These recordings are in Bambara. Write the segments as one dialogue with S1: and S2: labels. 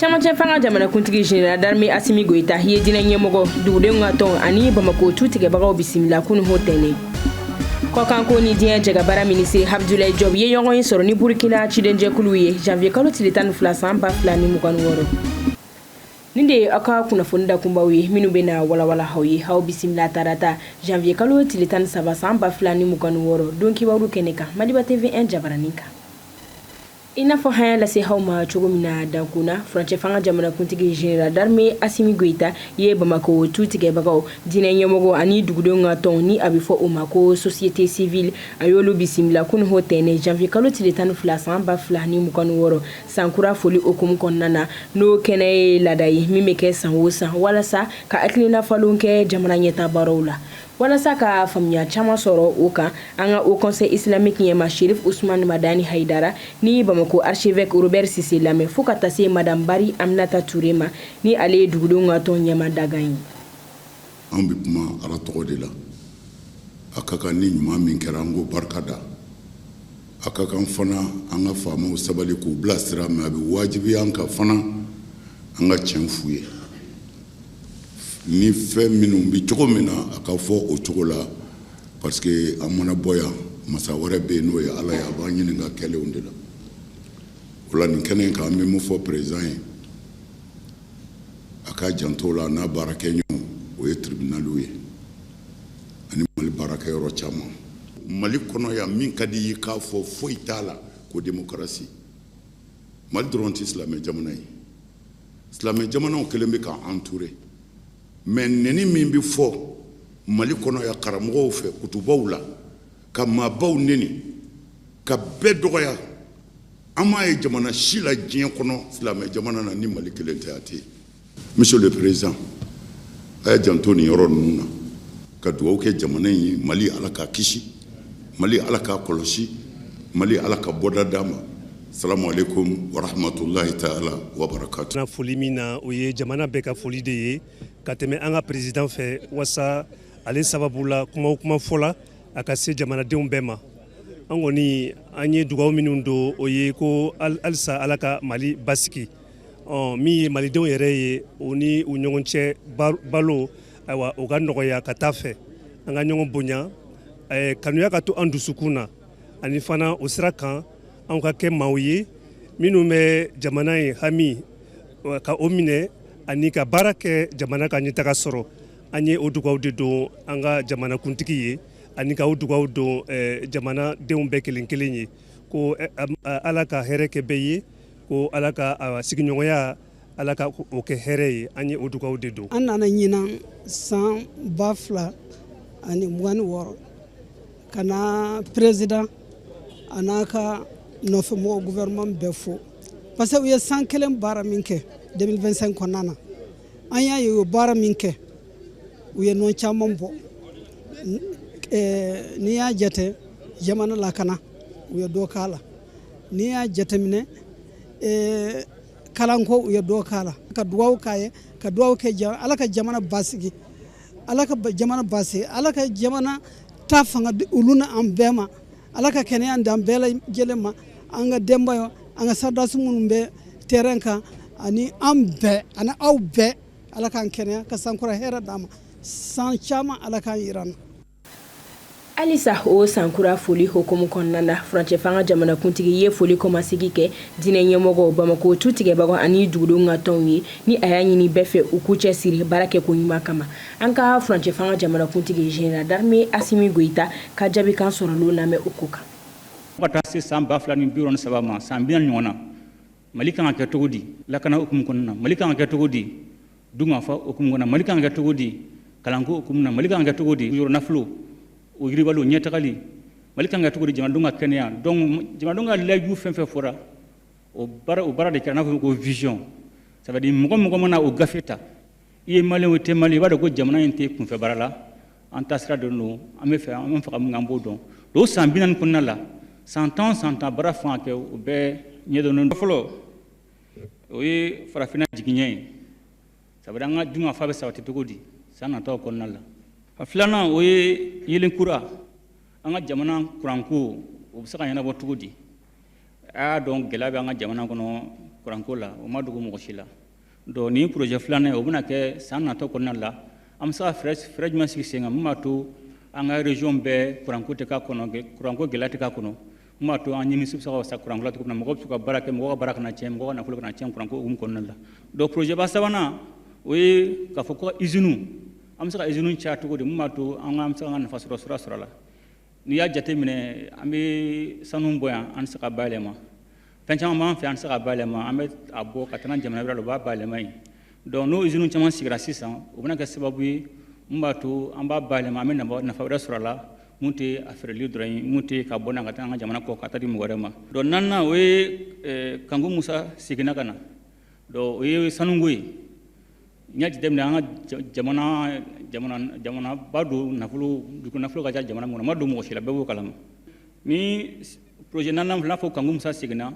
S1: camancɛ fanga jamana kuntigi général d'armée Assimi Goïta ye dinɛ ɲɛmɔgɔ dugudenw ka tɔn ani Bamako tu tigɛbagaw bisimila kunu ho tɛnɛ kɔkanko ni diɲɛ jɛgabara minisiri Abdoulaye Diop ye ɲɔgɔn ye sɔrɔ ni Burkina cidenjɛkulu ye janvier kalo tile 12 san 2026 nin de ye aw ka kunnafoni da kunbaw ye minnu bɛna walawala aw ye aw bisimila tarata janvier kalo tile 13 san 2026 don kibaru kɛnɛ kan Madiba TV1 jabaranin kan I n'a fɔ haya lase aw ma cogo min na dankuna furancɛ fanga jamana kuntigi général d'armée Assimi Goïta ye Bamako tu tigɛbagaw dinɛ ɲɛmɔgɔ ani dugudenw ka tɔn ni a bɛ fɔ o ma ko société civile a y'olu bisimila kunu ho tɛnɛ janvier kalo tile 12 san 2026 sankura foli okumu kɔnɔna na n'o kɛnɛ ye laada ye min bɛ kɛ san o san walasa ka hakilina falenw kɛ jamana ɲɛtaa baaraw la walasa ka faamuya caman sɔrɔ o kan an ka Haut Conseil islamique ɲɛma Cherif Ousmane Madani Haidara ni Bamako archevêque Robert Cissé lamɛn fo ka taa se Madame Bari Aminata Touré ma ni ale ye dugudenw ka tɔn ɲɛma dagan ye.
S2: An bɛ kuma Ala tɔgɔ de la a ka kan ni ɲuman min kɛra an ko barika da a ka kan fana an ka faamaw sabali k'u bilasira mais a bɛ wajibi an ka fana an ka tiɲɛ f'u ye ni fɛn minnu bɛ cogo min na a ka fɔ o cogo la parce que an mana bɔ yan masa wɛrɛ bɛ yen n'o ye Ala ye a b'an ɲininka kɛlenw de la o la nin kɛnɛ kan an bɛ mun fɔ président ye a ka janto la n'a baarakɛɲɔgɔn o ye tribunal ye ani Mali baarakɛyɔrɔ caman Mali kɔnɔ yan min ka di i k'a fɔ foyi t'a la ko démocratie Mali dɔrɔn tɛ silamɛ jamana ye silamɛ jamanaw kelen bɛ k'an entourer mais neni min bɛ fɔ Mali kɔnɔ ya karamɔgɔw fɛ kutubaw la ka maabaw neni ka bɛɛ dɔgɔya an m'a ye jamana si la diɲɛ kɔnɔ silamɛ jamana na ni Mali kelen tɛ a tɛ Monsieur le Président a ye janto nin yɔrɔ ninnu na ka dugawu kɛ jamana in ye Mali Ala ka kisi Mali Ala ka kɔlɔsi Mali Ala ka bɔda d'a ma Assalamu alaikum wa rahmatullahi ta'ala wa barakatuh.
S3: Foli min na o ye jamana bɛɛ ka foli de ye ka tɛmɛ an ka président fɛ wasa ale sababu la kuma fɔla a ka se jamanadenw bɛɛ ma an kɔni an ye dugawu minnu don o ye ko halisa Ala ka Mali basigi min ye malidenw yɛrɛ ye o ni u ɲɔgɔn cɛ balo ayiwa o ka nɔgɔya ka taa fɛ an ka ɲɔgɔn bonya kanuya ka to an dusukun na ani fana o sira kan an ka kɛ maaw ye minnu bɛ jamana in hami ka o minɛ ani ka baara kɛ jamana ka ɲɛtaga sɔrɔ an ye o dugawu de don an ka jamana kuntigi ye ani ka o dugawu don jamanadenw bɛɛ kelen kelen ye ko Ala ka hɛrɛ kɛ bɛɛ ye ko Ala ka sigiɲɔgɔnya Ala ka o kɛ hɛrɛ ye an ye o dugawu de don.
S4: An nana ɲinan san 2026 ka na président a n'a ka nɔfɛmɔgɔ gouvernement bɛɛ fo parce que u ye san kelen baara min kɛ 2025 kɔnɔna na an y'a ye u ye baara min kɛ u ye nɔ caman bɔ n'i y'a jate jamana lakana u ye dɔ k'a la n'i y'a jateminɛ kalanko u ye dɔ k'a la ka dugawu k'a ye ka dugawu kɛ Ala ka jamana basigi Ala ka jamana basigi Ala ka jamana ta fanga olu na an bɛɛ ma Ala ka kɛnɛya d'an bɛɛ lajɛlen ma an ka denbayaw an ka sardasi minnu bɛ terrain kan ani an bɛɛ ani aw bɛɛ Ala k'an kɛnɛya ka sankɔrɔ hɛrɛ d'an ma san caman Ala k'an yira an na.
S1: Alisa o sankura foli hokumu kɔnɔna na furancɛ fanga jamana kuntigi ye foli kɔmasegi kɛ dinɛ ɲɛmɔgɔ Bamako tu tigɛbagaw ani dugudenw ka tɔnw ye ni a y'a ɲini bɛɛ fɛ u k'u cɛ siri baara kɛ ko ɲuman kama an ka furancɛ fanga jamana kuntigi général d'armée Assimi Goïta ka jaabi kan sɔrɔlo lamɛn o ko kan.
S5: Ka taa se san 2023 ma san 40 ɲɔgɔn na Mali kan ka kɛ cogo di lakana hukumu kɔnɔna na Mali kan ka kɛ cogo di dungafa hukumu kɔnɔna na Mali kan ka kɛ cogo di kalanko hukumu na Mali kan ka kɛ cogo di yɔrɔ nafolo o yiribalo ɲɛtagali Mali kan ka cogo di jamanadenw ka kɛnɛya donc jamanadenw ka layidu fɛn fɛn fɔra o baara de kɛra n'a fɔ ko vision ça veut dire mɔgɔ mana o gafe ta i ye maliyɛn o tɛ maliyɛn i b'a dɔn ko jamana in tɛ kunfɛ baara la an ta sira dɔ don an bɛ fɛ an faga mun kan an b'o dɔn o san 40 kɔnɔna la san tan baara fanga kɛ o bɛɛ ɲɛdɔnnen fɔlɔ o ye farafinna jigiɲɛ ye ça veut dire an ka dunga fa bɛ sabati cogo di san nataw kɔnɔna la a filanan o ye yelen kura an ka jamana kuranko o bɛ se ka ɲɛnabɔ cogo di a y'a dɔn gɛlɛya bɛ an ka jamana kɔnɔ kuranko la o ma dogo mɔgɔ si la do ni projet flane o buna ke sanna to konna la am sa fresh ma sigi senga matu anga region be kuranko te ka kono ge kuranko gelati ka kono matu an nyimi subsa sa kuranko la to mo ko suka barake mo baraka na chem mo na fulo na chem kuranko konna la do projet ba sabana we ka foko izinu am sa izinu cha to de matu anga am sa na fasro sura la ni ya jate mine ambe sanum boya an sa balema penchama ma fi an sa balema ambe abo katana jamana bra lo ba balema do no izinu chama sigra sisan ubuna ka sababu mbatu amba balema amena na fa sura la munti afre lidrai munti ka bona katana jamana ko katadi mugorema do nanna we kangu musa sigina kana do we sanungui nyati demna anga jamana badu nafulu duku nafulu ka jamana mo madu mo shila bewo kalam ni projet nanam la fo kangum sa signa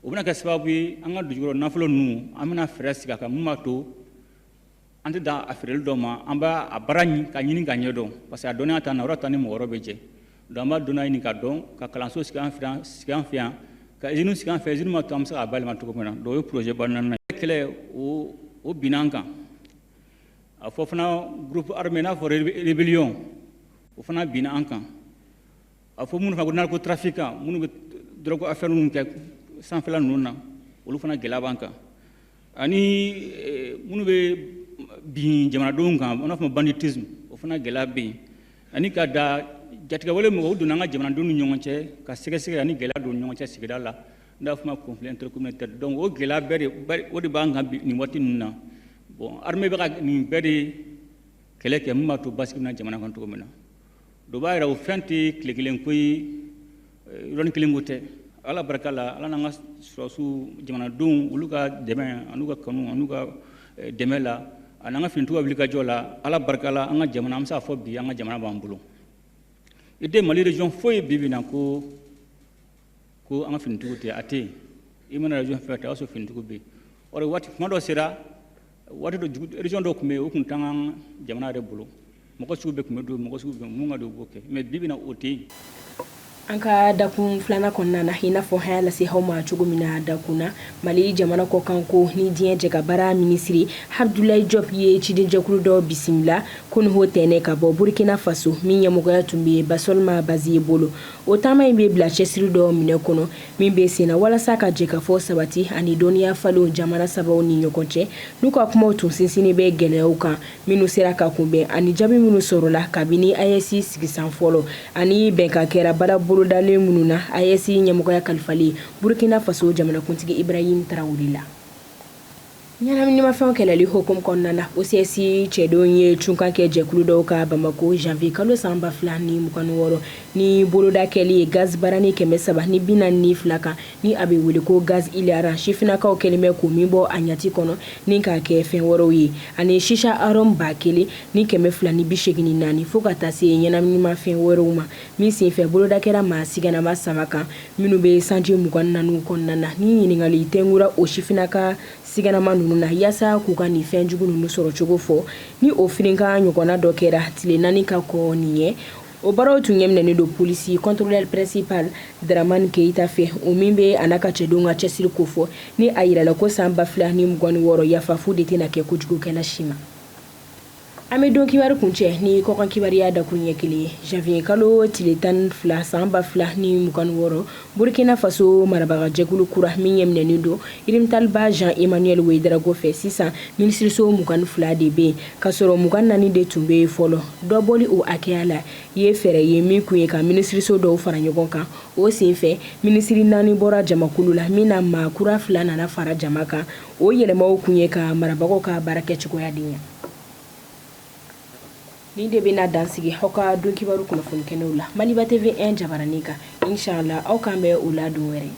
S5: ubuna ka sababu anga dujuro nafulu nu amina fresh ka mumato ante da afrel doma amba abarani ka nyini ka nyedo parce que adona ta na rota ni mo robeje do amba dona ni ka don ka kalanso sikan fian ka izinu sikan fe izinu ma tam sa abal ma to ko mena do projet banana kele o binanga afofna groupe armé na for rébellion ofna bina anka afo mun fa narco trafiquant mun drogue affaire nun ke sans fela nunna olu fana gela banka ani mun be bi jamana don kan on fa banditisme ofna gela bi ani ka da jatiga wala mo do nga jamana don nyonche ka sege ani gela don nyonche sigida la nda fa conflit intercommunautaire donc o gela bere o de banga ni wati nunna bon armée be ni bedi kele ke matu baskina jamana kan to mena do bayra o fenti klekilen koy ron kilingote ala barakala ala nanga su jamana dum uluka deme anuka kanu anuka demela ananga fintu ablika jola ala barakala anga jamana amsa fo bi anga jamana bambulo ide mali region foy bibina ko anga fintu te ate imana region fete aso fintu bi ore wati mado sira wati do region do kume okun tanga jamana re bulo moko sube kume do moko sube munga do boke me bibina oti
S1: anka dakun flana konna na hina fo hala si hawma chugumina dakuna mali jamana ko kanko ni dien jega bara ministry Abdoulaye Diop ye chidi jakulu do bisimila kun hotene ka bo Burkina Faso minya mugoya tumbe basolma bazi bolo otama imbe bla chesiri do mine kono mimbe sina wala saka jeka fo sabati ani donia falo jamana sabaw ni nyokonche nuko kuma otun sinsini be gele uka minu seraka kumbe ani jabi minu sorola kabini ayesi sigisan folo ani benka kera bala bulu dale mununa ayesi nyamugoya kalfali Burkina Faso jamana kuntigi Ibrahim Traoré nyana minima fɛn kɛlɛ li hokum kɔnɔna na OCS cɛdenw ye tunkan kɛ jɛkulu dɔw ka Bamako janvier kalo san 2026 ni boloda kɛli ye gaz barani 300 ni 42 kan ni a bɛ wele ko gaz Iliara sifinakaw kɛlen bɛ k'u min bɔ a ɲati kɔnɔ ni k'a kɛ fɛn wɛrɛw ye ani shisha arom 1000 ni 284 fo ka taa se ɲɛnaminima fɛn wɛrɛw ma min senfɛ boloda kɛra maa siganama 3 kan minnu bɛ sanji 24 kɔnɔna na ni ɲininkali tɛngura o sifinaka siganama nunu na yasa kuka ni fenjugu nunu sɔrɔ cogo fɔ ni o firinka ɲɔgɔnna dɔ kɛra tile 4 ka kɔ nin ye o baraw tun ɲɛminɛni do polisi contrôleur principal Dramane Keita fɛ o min bɛ a n'a ka cɛdenw ka cɛsiri ko fɔ ni a yirala ko san 2026 yafafu de tɛna kɛ kojugukɛla si ma ame don kibaru kunche ni kokan kibariya da kunye kili janvier kalo tile 12 san 2026 Burkina Faso marabaga jekulu kura min yemneni do irim talba Jean Emmanuel Ouedraogo fe sisan ministre so mukan fla de be kasoro mukan nani de tumbe folo doboli o akela ye fere ye mi kunye ka ministre so do fara nyogon kan o senfe ministre nani bora jamakulu la mina makura fla nana fara jamaka o yelema o kunye ka marabago ka barake chikoya dinya ni de bina dansigi hoka dunkibaru kuna fun kenula Maliba TV 1 jabaranika inshallah au kambe ula do were